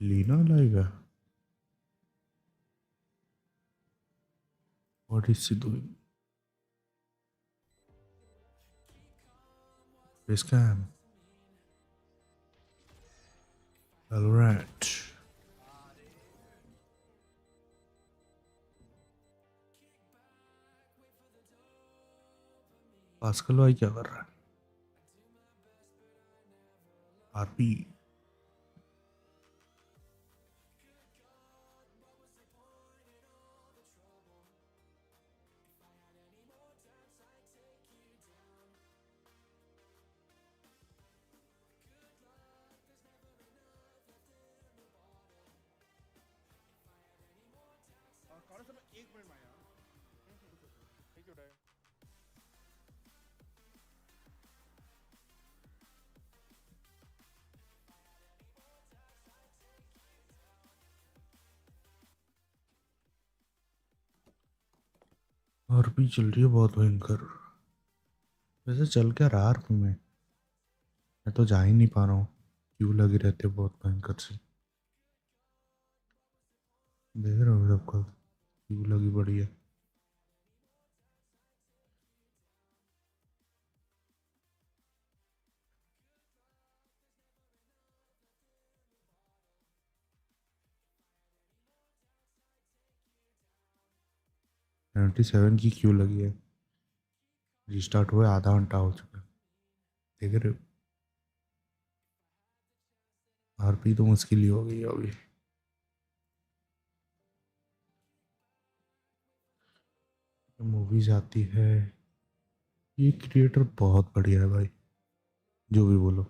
Leena live है. What is she doing? Scam. Alright. Pascal भाई क्या कर रहा है? आरपी. आरपी चल रही है बहुत भयंकर. वैसे चल क्या रहा आरपी में? मैं तो जा ही नहीं पा रहा हूँ. क्यों लगे रहते बहुत भयंकर से. देख रहे हो सबका क्यों लगी पड़ी है. सेवेंटी सेवन की क्यों लगी है. रिस्टार्ट हुए आधा घंटा हो चुका है. देख रहे हो. आरपी तो मुश्किल ही हो गई है अभी. मूवीज आती है. ये क्रिएटर बहुत बढ़िया है भाई. जो भी बोलो.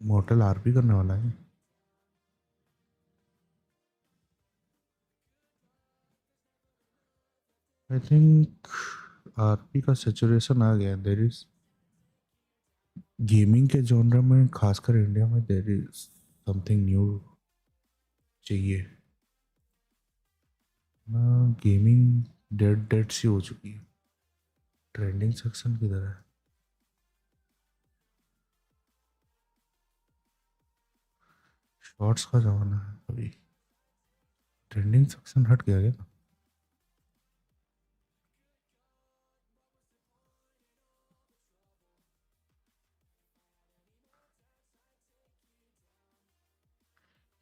मॉर्टल आरपी करने वाला है. आई थिंक आरपी का सेचुरेशन आ गया. देर इज गेमिंग के जॉनर में खासकर इंडिया में देर इज समथिंग न्यू चाहिए ना. गेमिंग डेड डेड सी हो चुकी है. ट्रेंडिंग सेक्शन किधर है. शॉर्ट्स का जमाना है अभी. ट्रेंडिंग सेक्शन हट गया क्या.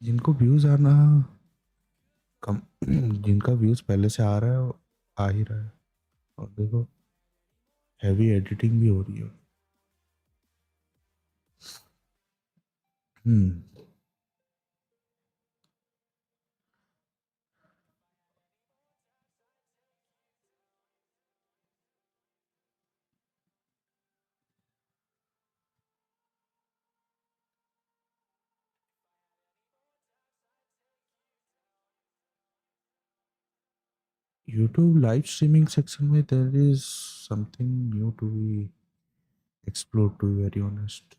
जिनको व्यूज आना कम जिनका व्यूज पहले से आ रहा है वो आ ही रहा है. और देखो हैवी एडिटिंग भी हो रही है. हम्म. यूट्यूब लाइव स्ट्रीमिंग सेक्शन में there is something new to be explore to be very honest.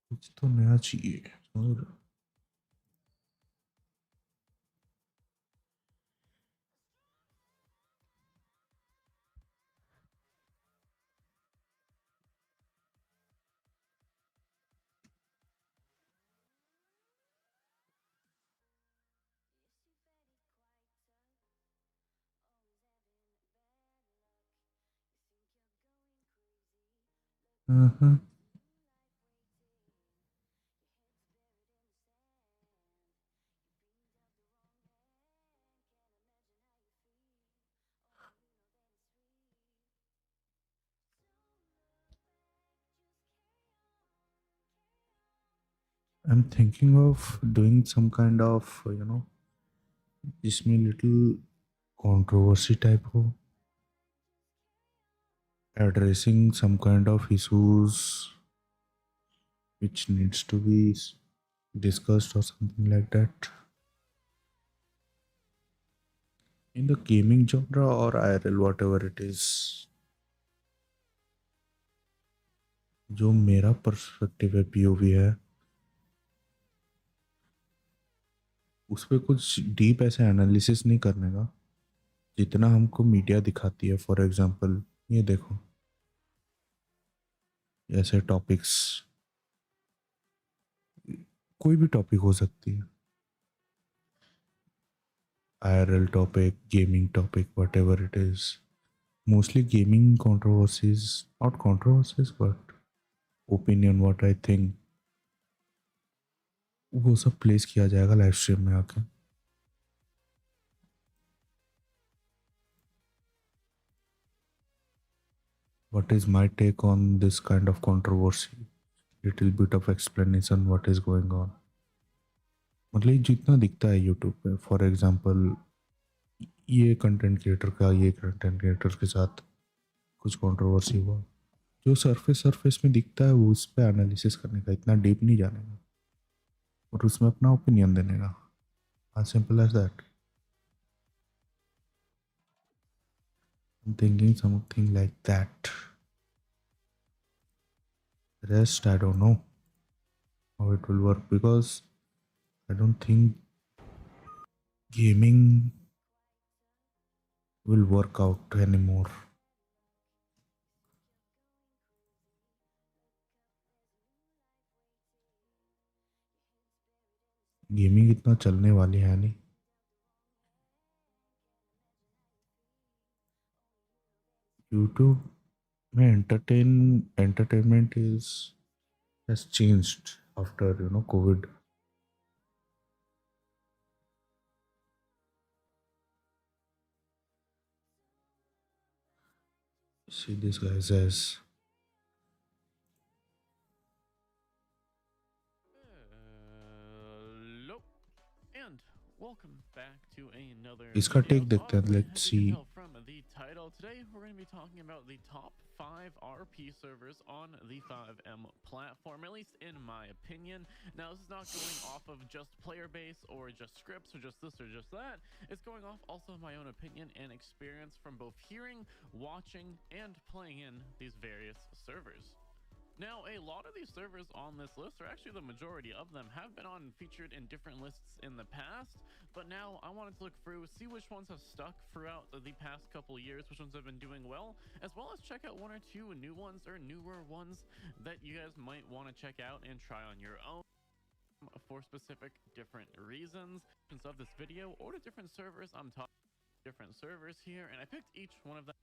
कुछ तो नया चाहिए समझ रहे हो? Uh-huh. I'm thinking of doing some kind of जिसमें लिटिल कंट्रोवर्सी टाइप हो. Addressing some kind of issues which needs to be discussed or something like that in the gaming genre or IRL, whatever it is. जो मेरा perspective है, POV है, उस पर कुछ deep ऐसे एनालिसिस नहीं करने का जितना हमको मीडिया दिखाती है। फॉर एग्जांपल ये देखो, ऐसे टॉपिक्स, कोई भी टॉपिक हो सकती है, IRL topic, gaming topic, whatever it is, mostly gaming controversies, not controversies but opinion, what I think, वो सब प्लेस किया जाएगा लाइव स्ट्रीम में आके। What is my take on this kind of controversy? Little bit of explanation what is going on. मतलब जितना दिखता है यूट्यूब पे, फॉर एग्जांपल ये कंटेंट क्रिएटर का ये कंटेंट क्रिएटर के साथ कुछ कंट्रोवर्सी हुआ, जो सरफेस सरफेस में दिखता है वो उस पर एनालिसिस करने का, इतना डीप नहीं जाने का और उसमें अपना ओपिनियन देने का। as simple as that. I'm thinking something like that. Rest I don't know how it will work, because I don't think gaming will work out anymore. Gaming इतना चलने वाली है नहीं। यूट्यूब में entertainment is has changed after COVID. See this guy says Hello, and welcome back to another इसका video. Take So देखते हैं, obviously, let's as you see. can tell from the title, today we're going to be talking about the top 5 RP servers on the 5M platform, at least in my opinion. Now, this is not going off of just player base or just scripts or just this or just that. It's going off also my own opinion and experience from both hearing, watching, and playing in these various servers. Now, a lot of these servers on this list, or actually the majority of them, have been featured in different lists in the past, but now I wanted to look through, see which ones have stuck throughout the past couple years, which ones have been doing well, as well as check out one or two new ones or newer ones that you guys might want to check out and try on your own for specific different reasons. Of this video or the different servers, I'm talking different servers here, and I picked each one of them.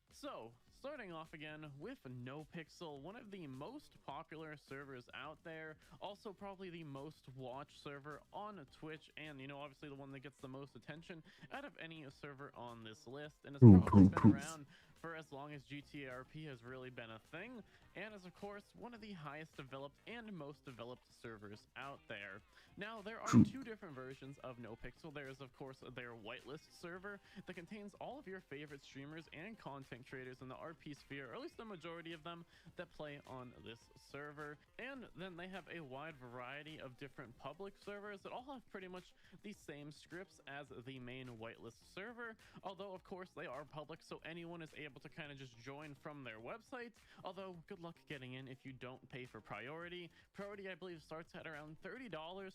So, starting off again with NoPixel, one of the most popular servers out there, also probably the most watched server on Twitch, and obviously the one that gets the most attention out of any server on this list, and it's probably been around for as long as GTRP has really been a thing, and is of course one of the highest developed and most developed servers out there. Now, there are two different versions of NoPixel. There is, of course, their whitelist server that contains all of your favorite streamers and content creators in the RP sphere, or at least the majority of them that play on this server. And then they have a wide variety of different public servers that all have pretty much the same scripts as the main whitelist server, although of course they are public, so anyone is able to kind of just join from their website, although good luck getting in if you don't pay for priority. Priority, I believe, starts at around $30,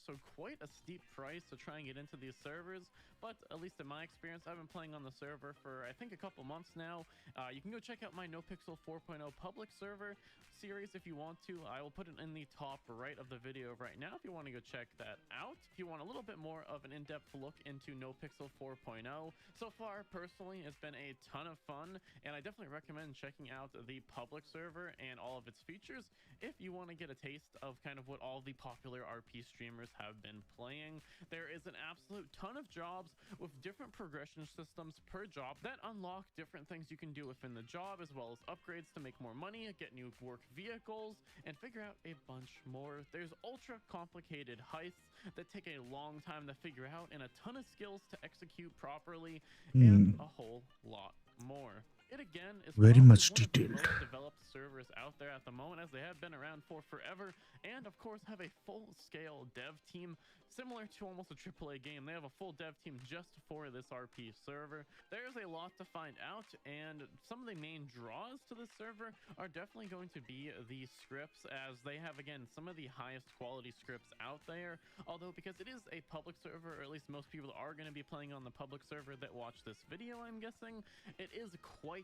so quite a steep price to try and get into these servers. But at least in my experience, I've been playing on the server for I think a couple months now. You can go check out my NoPixel 4.0 public server series if you want to. I will put it in the top right of the video right now if you want to go check that out. If you want a little bit more of an in-depth look into NoPixel 4.0, so far personally it's been a ton of fun, and I definitely recommend checking out the public server and all of its features if you want to get a taste of kind of what all the popular RP streamers have been playing. There is an absolute ton of jobs with different progression systems per job that unlock different things you can do within the job, as well as upgrades to make more money, get new work vehicles, and figure out a bunch more. There's ultra complicated heists that take a long time to figure out and a ton of skills to execute properly, and a whole lot more. It again is Very probably much one of the detailed. most developed servers out there at the moment, as they have been around for forever, and of course have a full-scale dev team similar to almost a AAA game. They have a full dev team just for this RP server. There's a lot to find out, and some of the main draws to this server are definitely going to be the scripts, as they have, again, some of the highest quality scripts out there. Although, because it is a public server, or at least most people are going to be playing on the public server that watch this video, I'm guessing, it is quite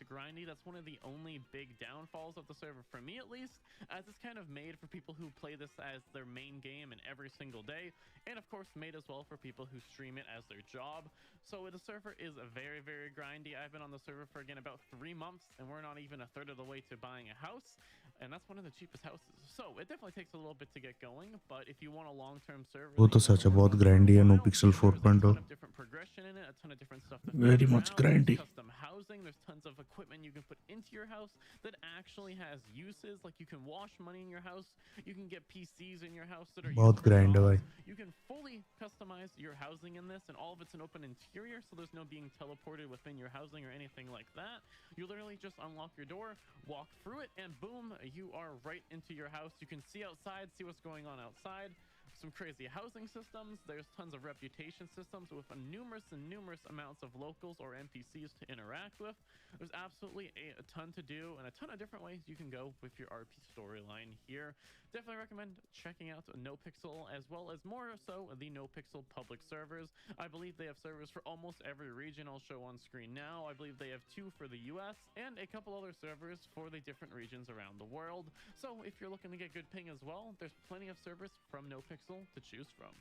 grindy. That's one of the only big downfalls of the server, for me at least, as it's kind of made for people who play this as their main game and every single day, and of course made as well for people who stream it as their job. So the server is very grindy. I've been on the server for, again, about 3 months, and we're not even a third of the way to buying a house, and that's one of the cheapest houses. So it definitely takes a little bit to get going, but if you want a long-term server वो that तो you want सच to है, work बहुत on for a grindy है no while, pixel there's a ton 4.0. of different progression in it, a ton of different stuff to Very figure much out. There's grindy. custom housing, there's tons of equipment you can put into your house that actually has uses, like you can wash money in your house, you can get PCs in your house that are used बहुत for grind है jobs. भाई. You can fully customize your housing in this, and all of it's an open interior, so there's no being teleported within your housing or anything like that. You literally just unlock your door, walk through it, and boom, you are right into your house. You can see outside, see what's going on outside. Some crazy housing systems. There's tons of reputation systems with numerous amounts of locals or NPCs to interact with. There's absolutely a ton to do and a ton of different ways you can go with your RP storyline here. Definitely recommend checking out NoPixel, as well as more so the NoPixel public servers. I believe they have servers for almost every region I'll show on screen now. I believe they have 2 for the US and a couple other servers for the different regions around the world. So if you're looking to get good ping as well, there's plenty of servers from NoPixel to choose from.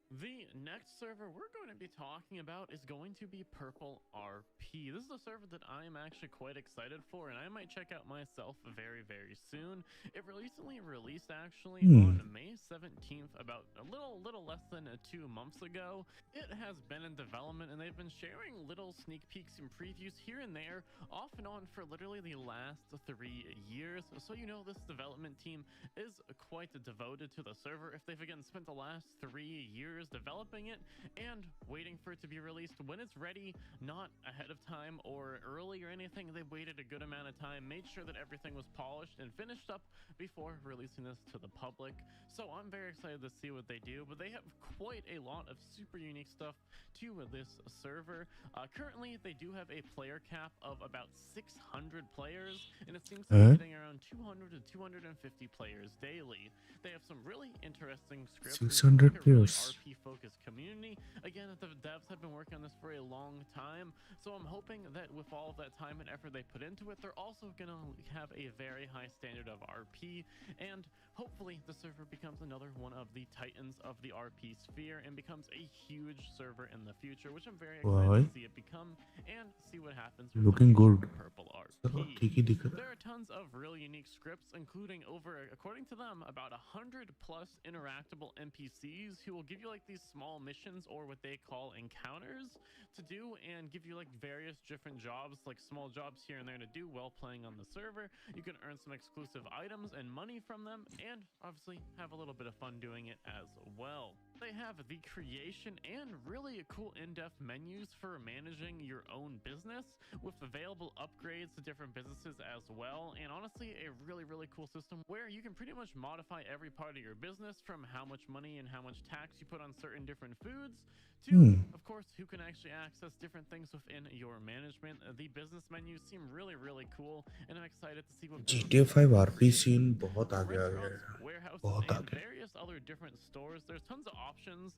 The next server we're going to be talking about is going to be Purple RP. This is a server that I am actually quite excited for, and I might check out myself very soon. It recently released actually on May 17th, about a little less than 2 months ago. It has been in development, and they've been sharing little sneak peeks and previews here and there, off and on, for literally the last 3 years. So you know this development team is quite devoted to the server. If they've again spent the last 3 years developing it and waiting for it to be released when it's ready, not ahead of time or early or anything, they waited a good amount of time, made sure that everything was polished and finished up before releasing this to the public. So I'm very excited to see what they do, but they have quite a lot of super unique stuff to this server. Currently, they do have a player cap of about 600 players, and it seems to be getting around 200 to 250 players daily. They have some really interesting scripts. 600 like a players. really RP-focused community. Again, the devs have been working on this for a long time, so I'm hoping that with all of that time and effort they put into it, they're also going to have a very high standard of RP, and hopefully the server becomes another one of the titans of the RP sphere and becomes a huge server in the future, which I'm very excited to see it become and see what happens with Looking the future good. of Purple चलो RP. ठीक ही दिख रहा है. There are tons of really unique scripts, including over, according to them, about 100 plus interactable NPCs who will give you like these small missions, or what they call encounters, to do, and give you like various different jobs, like small jobs here and there to do while playing on the server. You can earn some exclusive items and money from them, and obviously have a little bit of fun doing it as well. They have the creation and really cool in-depth menus for managing your own business, with available upgrades to different businesses as well, and honestly a really cool system where you can pretty much modify every part of your business, from how much money and how much tax you put on certain different foods to, of course, who can actually access different things within your management. The business menus seem really cool, and I'm excited to see what GTA 5 RP scene बहुत आगे आ गया restaurants, है. warehouses, बहुत and आगे. various other different stores. There's tons of options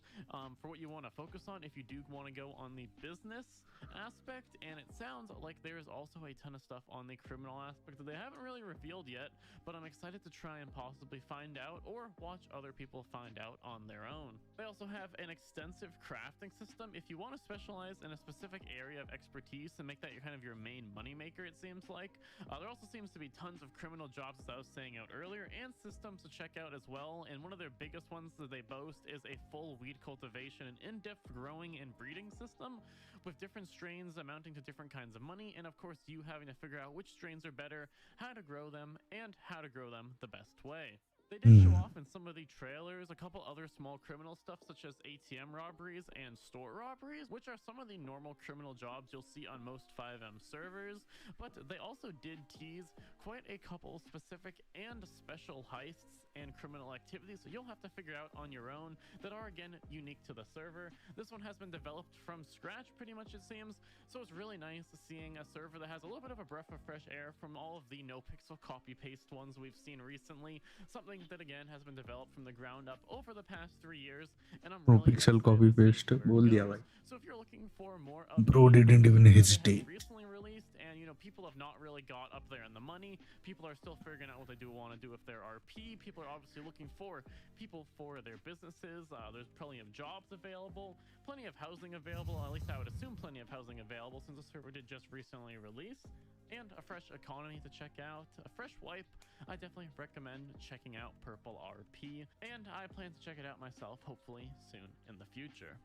for what you want to focus on if you do want to go on the business aspect, and it sounds like there's also a ton of stuff on the criminal aspect that they haven't really revealed yet, but I'm excited to try and possibly find out, or watch other people find out on their own. They also have an extensive crafting system if you want to specialize in a specific area of expertise and make that your kind of your main moneymaker, it seems like. There also seems to be tons of criminal jobs, as I was saying out earlier, and systems to check out as well, and one of their biggest ones that they boast is a full weed cultivation and in-depth growing and breeding system, with different strains amounting to different kinds of money, and of course you having to figure out which strains are better, how to grow them, and how to grow them the best way. They did show Hmm. off in some of the trailers a couple other small criminal stuff, such as ATM robberies and store robberies, which are some of the normal criminal jobs you'll see on most 5M servers. But they also did tease quite a couple specific and special heists and criminal activities, so you'll have to figure out on your own, that are again unique to the server. This one has been developed from scratch, pretty much it seems, so it's really nice seeing a server that has a little bit of a breath of fresh air from all of the no pixel copy paste ones we've seen recently. Something that again has been developed from the ground up over the past 3 years, and I'm Pro really pixel excited copy to see paste where it बोल दिया goes. भाई. So if you're looking for more of Bro a didn't even server that has hesitate. recently released, and people have not really got up there in the money, people are still figuring out what they do want to do with their RP, people are obviously looking for people for their businesses, there's plenty of jobs available, plenty of housing available, at least I would assume plenty of housing available since the server did just recently release, and a fresh economy to check out, a fresh wipe. I definitely recommend checking out Purple RP, and I plan to check it out myself, hopefully soon in the future.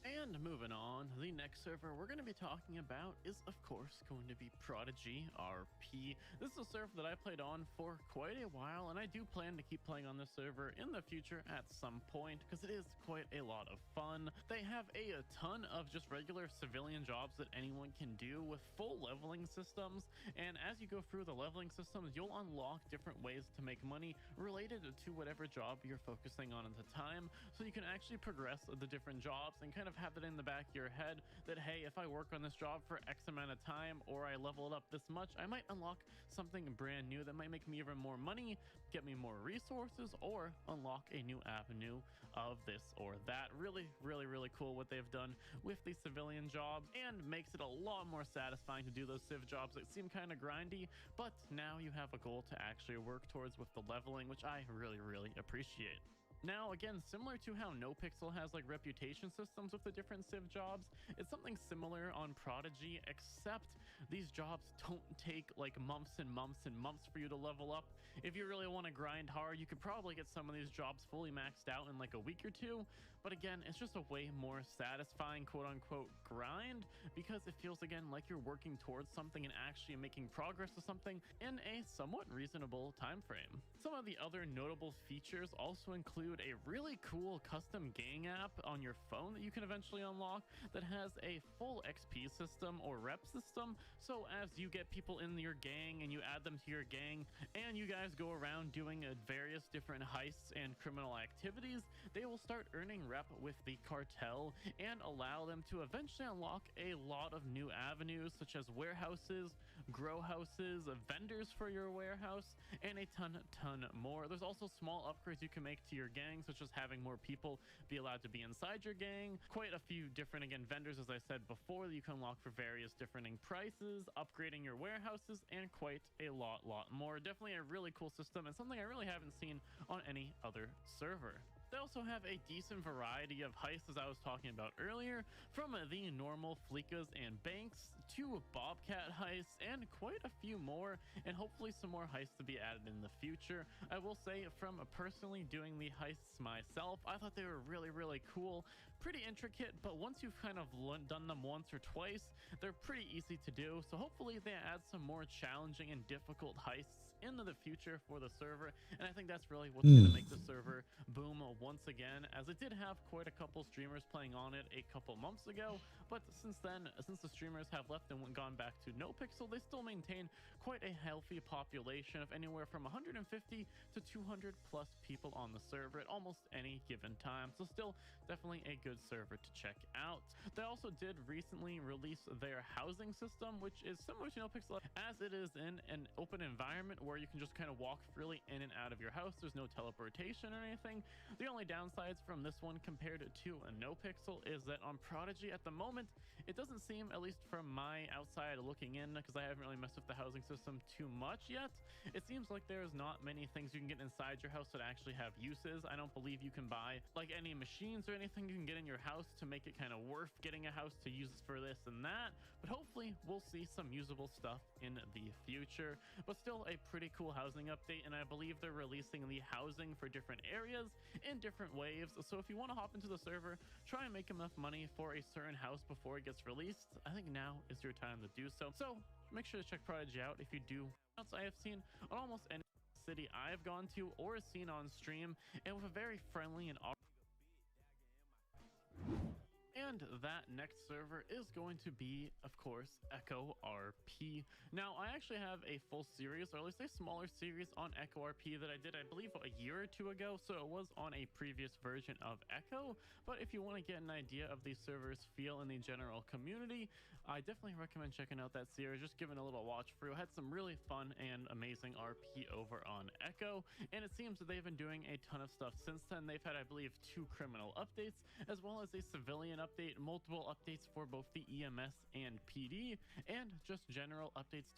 And moving on, the next server we're going to be talking about is, of course, going to be Prodigy RP. This is a server that I played on for quite a while, and I do plan to keep playing on this server in the future at some point, because it is quite a lot of fun. They have a ton of just regular civilian jobs that anyone can do with full leveling systems, and as you go through the leveling systems, you'll unlock different ways to make money related to whatever job you're focusing on at the time, so you can actually progress the different jobs and kind of have it in the back of your head that, hey, if I work on this job for X amount of time, or I level it up this much, I might unlock something brand new that might make me even more money, get me more resources, or unlock a new avenue of this or that. Really, really, really cool what they've done with these civilian jobs, and makes it a lot more satisfying to do those civ jobs that seem kind of grindy, but now you have a goal to actually work towards with the leveling, which I really, really appreciate. Now, again, similar to how NoPixel has like reputation systems with the different civ jobs, it's something similar on Prodigy, except these jobs don't take like months and months and months for you to level up. If you really want to grind hard, you could probably get some of these jobs fully maxed out in like a week or two. But again, it's just a way more satisfying quote unquote grind, because it feels again like you're working towards something and actually making progress to something in a somewhat reasonable time frame. Some of the other notable features also include a really cool custom gang app on your phone that you can eventually unlock, that has a full XP system or rep system. So as you get people in your gang and you add them to your gang, and you guys go around doing various different heists and criminal activities, they will start earning rep with the cartel and allow them to eventually unlock a lot of new avenues, such as warehouses, grow houses, vendors for your warehouse, and a ton more. There's also small upgrades you can make to your gang, such as having more people be allowed to be inside your gang, quite a few different, again, vendors, as I said before, that you can unlock for various different prices, upgrading your warehouses, and quite a lot more. Definitely a really cool system, and something I really haven't seen on any other server. They also have a decent variety of heists, as I was talking about earlier, from the normal fleekas and banks to bobcat heists, and quite a few more, and hopefully some more heists to be added in the future. I will say, from personally doing the heists myself, I thought they were really, really cool, pretty intricate, but once you've kind of done them once or twice, they're pretty easy to do. So hopefully they add some more challenging and difficult heists into the future for the server, and I think that's really what's going to make the server boom once again, as it did have quite a couple streamers playing on it a couple months ago, but since then, since the streamers have left and gone back to NoPixel, they still maintain quite a healthy population of anywhere from 150 to 200 plus people on the server at almost any given time, so still definitely a good server to check out. They also did recently release their housing system, which is similar to NoPixel, as it is in an open environment where you can just kind of walk freely in and out of your house. There's no teleportation or anything. The only downsides from this one compared to a NoPixel is that on Prodigy at the moment, it doesn't seem, at least from my outside looking in, because I haven't really messed with the housing system too much yet, it seems like there's not many things you can get inside your house that actually have uses. I don't believe you can buy like any machines or anything you can get in your house to make it kind of worth getting a house to use for this and that, but hopefully we'll see some usable stuff in the future. But still a pretty cool housing update, and I believe they're releasing the housing for different areas in different waves, so if you want to hop into the server, try and make enough money for a certain house before it gets released, I think now is your time to do so. So make sure to check Prodigy out if you do. I have seen on almost any city I've gone to or seen on stream, and with a very friendly and that next server is going to be, of course, Echo RP. Now, I actually have a full series, or at least a smaller series on Echo RP that I did, I believe, a year or two ago. So it was on a previous version of Echo. But if you want to get an idea of the server's feel in the general community, I definitely recommend checking out that series, just giving a little watch through. Had some really fun and amazing RP over on Echo. And it seems that they've been doing a ton of stuff since then. They've had, I believe, 2 criminal updates, as well as a civilian update, multiple updates for both the EMS and PD, and just general updates